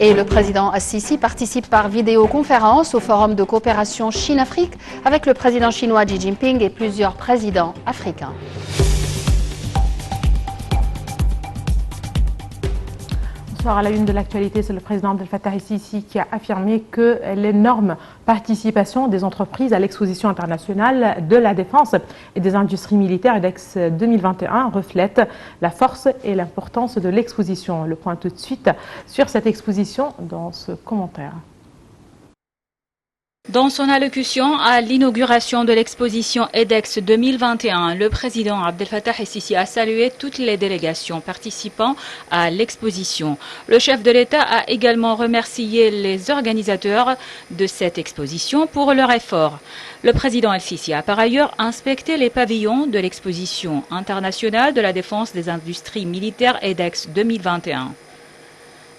Et le président Al-Sisi participe par vidéoconférence au forum de coopération Chine-Afrique avec le président chinois Xi Jinping et plusieurs présidents africains. À la une de l'actualité, c'est le président Abdel Fattah el-Sisi qui a affirmé que l'énorme participation des entreprises à l'exposition internationale de la défense et des industries militaires EDEX 2021 reflète la force et l'importance de l'exposition. Le point tout de suite sur cette exposition dans ce commentaire. Dans son allocution à l'inauguration de l'exposition EDEX 2021, le président Abdel Fattah el-Sisi a salué toutes les délégations participant à l'exposition. Le chef de l'État a également remercié les organisateurs de cette exposition pour leur effort. Le président el-Sisi a par ailleurs inspecté les pavillons de l'exposition internationale de la défense des industries militaires EDEX 2021.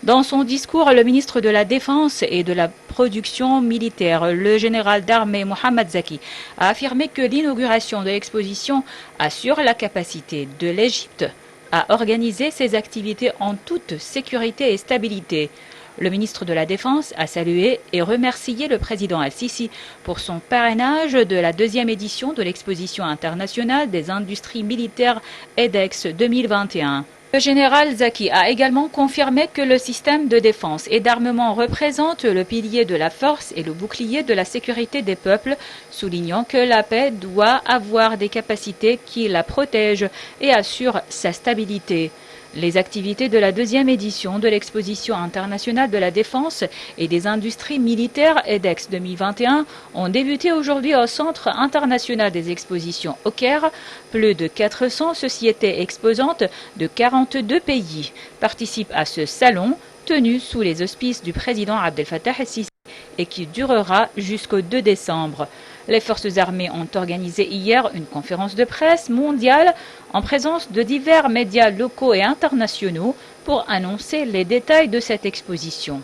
Dans son discours, le ministre de la Défense et de la Production militaire, le général d'armée Mohamed Zaki, a affirmé que l'inauguration de l'exposition assure la capacité de l'Égypte à organiser ses activités en toute sécurité et stabilité. Le ministre de la Défense a salué et remercié le président Al-Sisi pour son parrainage de la deuxième édition de l'exposition internationale des industries militaires EDEX 2021. Le général Zaki a également confirmé que le système de défense et d'armement représente le pilier de la force et le bouclier de la sécurité des peuples, soulignant que la paix doit avoir des capacités qui la protègent et assurent sa stabilité. Les activités de la deuxième édition de l'exposition internationale de la défense et des industries militaires EDEX 2021 ont débuté aujourd'hui au Centre international des expositions au Caire. Plus de 400 sociétés exposantes de 42 pays participent à ce salon tenu sous les auspices du président Abdel Fattah el-Sisi et qui durera jusqu'au 2 décembre. Les forces armées ont organisé hier une conférence de presse mondiale en présence de divers médias locaux et internationaux pour annoncer les détails de cette exposition.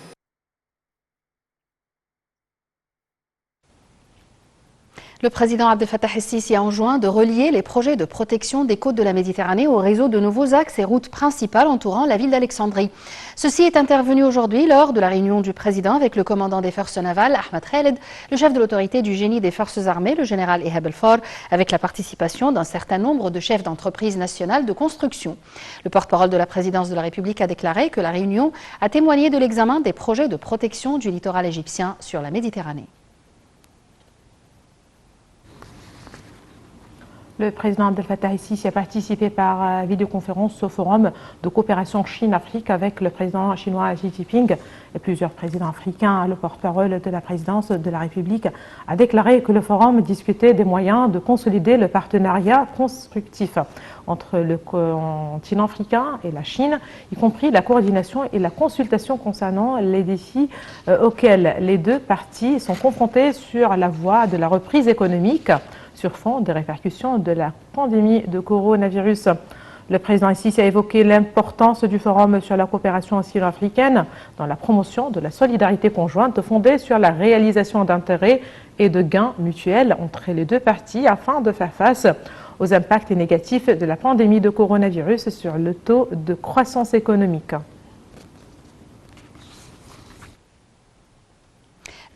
Le président Abdel Fattah el-Sisi a enjoint de relier les projets de protection des côtes de la Méditerranée au réseau de nouveaux axes et routes principales entourant la ville d'Alexandrie. Ceci est intervenu aujourd'hui lors de la réunion du président avec le commandant des forces navales, Ahmed Khaled, le chef de l'autorité du génie des forces armées, le général Ehab El-Faur, avec la participation d'un certain nombre de chefs d'entreprises nationales de construction. Le porte-parole de la présidence de la République a déclaré que la réunion a témoigné de l'examen des projets de protection du littoral égyptien sur la Méditerranée. Le président Abdel Fattah el-Sisi a participé par vidéoconférence au forum de coopération Chine-Afrique avec le président chinois Xi Jinping et plusieurs présidents africains. Le porte-parole de la présidence de la République a déclaré que le forum discutait des moyens de consolider le partenariat constructif entre le continent africain et la Chine, y compris la coordination et la consultation concernant les défis auxquels les deux parties sont confrontées sur la voie de la reprise économique sur fond des répercussions de la pandémie de coronavirus. Le président el-Sisi a évoqué l'importance du forum sur la coopération sino-africaine dans la promotion de la solidarité conjointe fondée sur la réalisation d'intérêts et de gains mutuels entre les deux parties afin de faire face aux impacts négatifs de la pandémie de coronavirus sur le taux de croissance économique.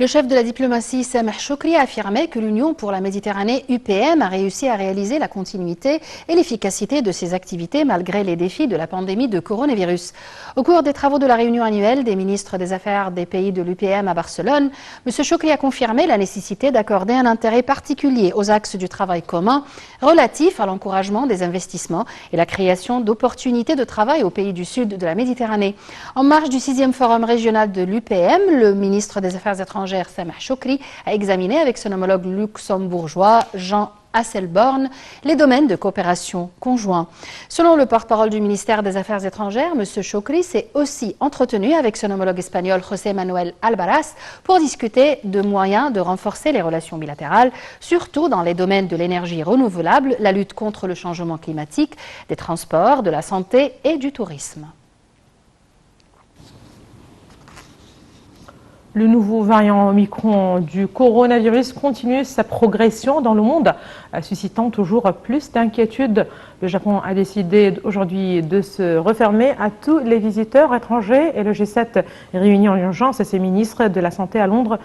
Le chef de la diplomatie, Sameh Choukri, a affirmé que l'Union pour la Méditerranée, UPM, a réussi à réaliser la continuité et l'efficacité de ses activités malgré les défis de la pandémie de coronavirus. Au cours des travaux de la réunion annuelle des ministres des Affaires des pays de l'UPM à Barcelone, M. Choukri a confirmé la nécessité d'accorder un intérêt particulier aux axes du travail commun relatifs à l'encouragement des investissements et la création d'opportunités de travail aux pays du sud de la Méditerranée. En marge du 6e forum régional de l'UPM, le ministre des Affaires étrangères Sameh Choukri a examiné avec son homologue luxembourgeois Jean Asselborn les domaines de coopération conjoints. Selon le porte-parole du ministère des Affaires étrangères, M. Choukri s'est aussi entretenu avec son homologue espagnol José Manuel Albaraz pour discuter de moyens de renforcer les relations bilatérales, surtout dans les domaines de l'énergie renouvelable, la lutte contre le changement climatique, des transports, de la santé et du tourisme. Le nouveau variant Omicron du coronavirus continue sa progression dans le monde, suscitant toujours plus d'inquiétudes. Le Japon a décidé aujourd'hui de se refermer à tous les visiteurs étrangers et le G7 réuni en urgence ses ministres de la Santé à Londres